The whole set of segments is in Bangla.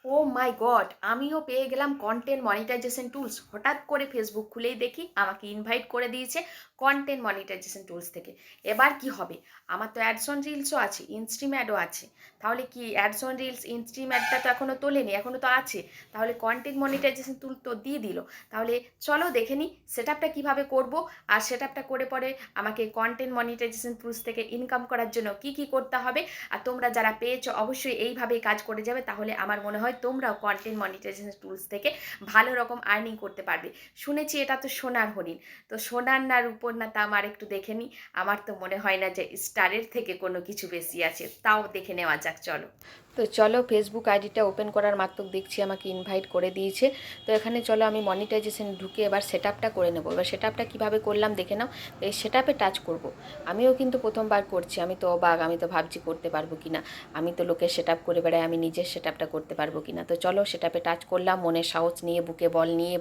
ও মাই গড, আমিও পেয়ে গেলাম কন্টেন্ট মনিটাইজেশন টুলস। হঠাৎ করে ফেসবুক খুলেই দেখি আমাকে ইনভাইট করে দিয়েছে কন্টেন্ট মনিটাইজেশন টুলস থেকে। এবার কি হবে? আমার তো অ্যাডস অন রিলসও আছে, ইনস্ট্রিম অ্যাডও আছে। তাহলে কি অ্যাডস অন রিলস ইনস্ট্রিম অ্যাডটা তো এখনও তোলেনি, এখনও তো আছে। তাহলে কন্টেন্ট মনিটাইজেশন টুল তো দিয়ে দিল। তাহলে চলো দেখে নিই সেট আপটা কীভাবে করবো, আর সেট আপটা করে পরে আমাকে কন্টেন্ট মনিটাইজেশন টুলস থেকে ইনকাম করার জন্য কি কি করতে হবে। আর তোমরা যারা পেয়েছো অবশ্যই এইভাবেই কাজ করে যাবে, তাহলে আমার মনে হয় তোমরাও কন্টেন্ট মনিটাইজেশন টুলস থেকে ভালো রকম আর্নিং করতে পারবে। শুনেছি এটা তো সোনার হরিণ, তো সোনার না রূপোর না তা আমার একটু দেখে নিই। আমার তো মনে হয় না যে স্টারের থেকে কোনো কিছু বেশি আছে, তাও দেখে নেওয়া যাক চলো। তো চলো, ফেসবুক আইডিটা ওপেন করার মাত্র দেখছি আমাকে ইনভাইট করে দিয়েছে। তো এখানে চলো আমি মনিটাইজেশন ঢুকে এবার সেট আপটা করে নেবো। এবার সেট আপটা কীভাবে করলাম দেখে নাও। তো এই সেট আপে টাচ করবো। আমিও কিন্তু প্রথমবার করছি, আমি তো অবাক, আমি তো ভাবছি করতে পারবো কি না। আমি তো লোকের সেট আপ করে বেড়াই, আমি নিজের সেট আপটা করতে পারবো কি না। তো চলো সেট আপে টাচ করলাম, মনের সাহস নিয়ে, বুকে বল নিয়ে,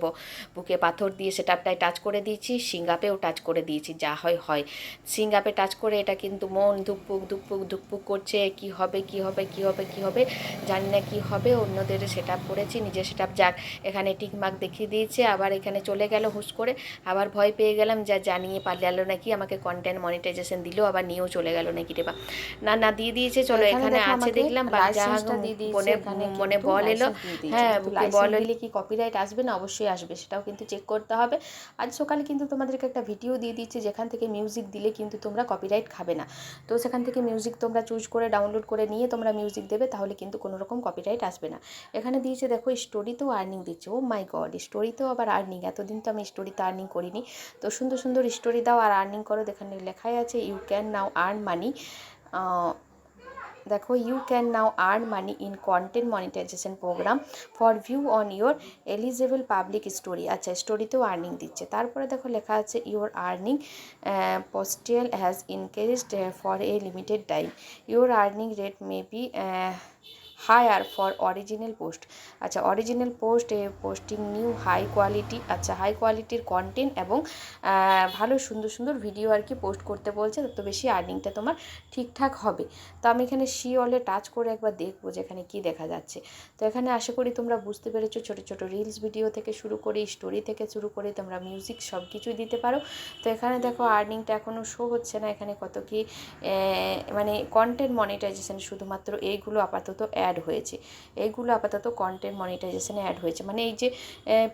বুকে পাথর দিয়ে সেট আপটায় টাচ করে দিয়েছি। সিঙ্গাপেও টাচ করে দিয়েছি, যা হয় হয়। সিঙ্গাপে টাচ করে এটা কিন্তু মন ধুকপুক ধুকপুক ধুকপুক করছে, কি হবে কি হবে কি হবে কি হবে, জানি না কি হবে। অন্যদের সেট আপ করেছি, নিজের সেট আপ যাক। এখানে টিকমার্ক দেখিয়ে দিয়েছে, আবার এখানে চলে গেল হুস করে। আবার ভয় পেয়ে গেলাম, যা জানিয়ে পারলো নাকি, আমাকে কন্টেন্ট মনিটাইজেশন দিল, আবার নিয়েও চলে গেল নাকি রে বা। না না, দিয়ে দিয়েছে। চলো এখানে আছে দেখলাম, যা মনে মনে বল এলো। হ্যাঁ, বুকে বল দিলে কি কপিরাইট আসবে না? অবশ্যই আসবে, সেটাও কিন্তু চেক করতে হবে। আজ সকালে কিন্তু তোমাদেরকে একটা ভিডিও দিয়ে দিচ্ছি যেখান থেকে মিউজিক দিলে কিন্তু তোমরা কপিরাইট খাবে না। তো সেখান থেকে মিউজিক তোমরা চুজ করে ডাউনলোড করে নিয়ে তোমরা মিউজিক দেবে, তাহলে কিন্তু কোনো রকম কপিরাইট আসবে না। এখানে দিয়েছে দেখো, স্টোরিতেও আর্নিং দিচ্ছে। ও মাই গড, স্টোরিতেও আবার আর্নিং! এতদিন তো আমি স্টোরিতে আর্নিং করিনি। তো সুন্দর সুন্দর স্টোরি দাও আর আর্নিং করো। এখানে লেখাই আছে you can now earn money. দেখো, you can now earn money in content monetization program for view on your eligible public story. আচ্ছা, স্টোরিতেও আর্নিং দিচ্ছে। তারপরে দেখো লেখা আছে your earning potential has increased for a limited time. Your earning rate may be higher for original post. আচ্ছা, original post posting new high quality. আচ্ছা, হাই কোয়ালিটির কন্টেন্ট এবং ভালো সুন্দর সুন্দর ভিডিও আর কি পোস্ট করতে বলছে, তত বেশি আর্নিংটা তোমার ঠিকঠাক হবে। তো আমি এখানে সি অলে টাচ করে একবার দেখবো যে এখানে কী দেখা যাচ্ছে। তো এখানে আশা করি তোমরা বুঝতে পেরেছো, ছোটো ছোটো রিলস ভিডিও থেকে শুরু করে, স্টোরি থেকে শুরু করে তোমরা মিউজিক সব কিছুই দিতে পারো। তো এখানে দেখো আর্নিংটা এখনও শো হচ্ছে না, এখানে কত কি মানে কন্টেন্ট মনিটাইজেশন শুধুমাত্র এইগুলো আপাতত অ্যাড হয়েছে। এইগুলো আপাতত কন্টেন্ট মনিটাইজেশনে অ্যাড হয়েছে। মানে এই যে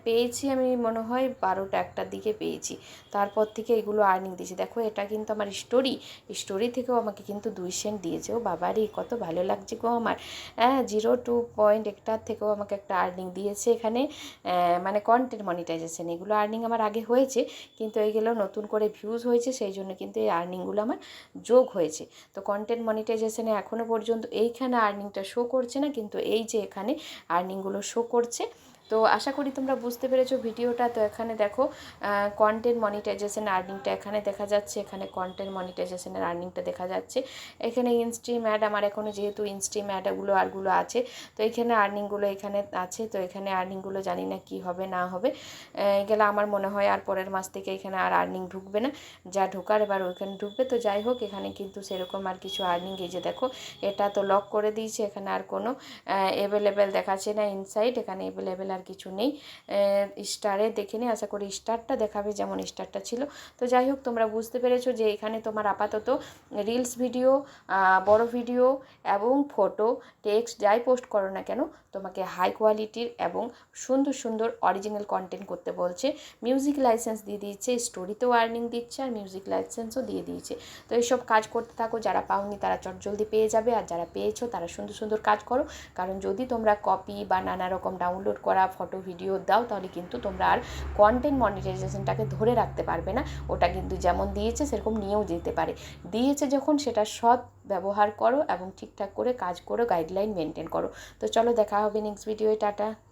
পেয়েছি আমি মনে হয় 12টা 1টার দিকে পেয়েছি, তারপর থেকে এগুলো আর্নিং দিয়েছে। দেখো এটা কিন্তু আমার স্টোরি থেকেও আমাকে কিন্তু 2 সেন্ট দিয়েছে। ও বাবারে, কত ভালো লাগছে গো আমার। 0.2 একটার থেকেও আমাকে একটা আর্নিং দিয়েছে এখানে, মানে কন্টেন্ট মনিটাইজেশন। এগুলো আর্নিং আমার আগে হয়েছে, কিন্তু এইগুলো নতুন করে ভিউজ হয়েছে, সেই জন্য কিন্তু এই আর্নিংগুলো আমার যোগ হয়েছে। তো কন্টেন্ট মনিটাইজেশনে এখনও পর্যন্ত এইখানে আর্নিংটা শো করছে না, কিন্তু এই যে এখানে আর্নিংগুলো শো করছে। তো আশা করি তোমরা বুঝতে পেরেছো ভিডিওটা। তো এখানে দেখো কন্টেন্ট মনিটাইজেশন আর্নিংটা এখানে দেখা যাচ্ছে, এখানে কন্টেন্ট মনিটাইজেশনের আর্নিংটা দেখা যাচ্ছে। এখানে ইনস্ট্রিম অ্যাড আমার এখনও যেহেতু ইনস্ট্রিম অ্যাডগুলো আরগুলো আছে, তো এখানে আর্নিংগুলো এখানে আছে। তো এখানে আর্নিংগুলো জানি না কী হবে না হবে। এগুলো আমার মনে হয় আর পরের মাস থেকে এখানে আর আর্নিং ঢুকবে না, যা ঢোকার এবার ওইখানে ঢুকবে। তো যাই হোক, এখানে কিন্তু সেরকম আর কিছু আর্নিং, এই যে দেখো এটা তো লক করে দিয়েছে, এখানে আর কোনো অ্যাভেলেবেল দেখাচ্ছে না ইনসাইড, এখানে অ্যাভেলেবেল আর কিছু নেই। স্টারে দেখে নিই, আশা করি স্টারটা দেখাবে যেমন স্টারটা ছিল। তো যাই হোক, তোমরা বুঝতে পেরেছো যে এখানে তোমার আপাতত রিলস ভিডিও, বড় ভিডিও এবং ফটো, টেক্সট যাই পোস্ট করো না কেন, তোমাকে হাই কোয়ালিটির এবং সুন্দর সুন্দর অরিজিনাল কন্টেন্ট করতে বলছে। মিউজিক লাইসেন্স দিয়ে দিয়েছে, স্টোরিতেও আর্নিং দিচ্ছে, আর মিউজিক লাইসেন্সও দিয়ে দিয়েছে। তো এইসব কাজ করতে থাকো, যারা পাওনি তারা চটজলদি পেয়ে যাবে, আর যারা পেয়েছো তারা সুন্দর সুন্দর কাজ করো। কারণ যদি তোমরা কপি বা নানা রকম ডাউনলোড করা ফটো ভিডিও দাও, তাহলে কিন্তু তোমরা আর কন্টেন্ট মনিটাইজেশনটাকে ধরে রাখতে পারবে না। ওটা কিন্তু যেমন দিয়েছে সেরকম নিয়েও যেতে পারে। দিয়েছে যখন, সেটা সৎ ব্যবহার করো এবং ঠিকঠাক করে কাজ করো, গাইডলাইন মেনটেন করো। তো চলো, দেখা হবে নেক্সট ভিডিওয়ে। টাটা।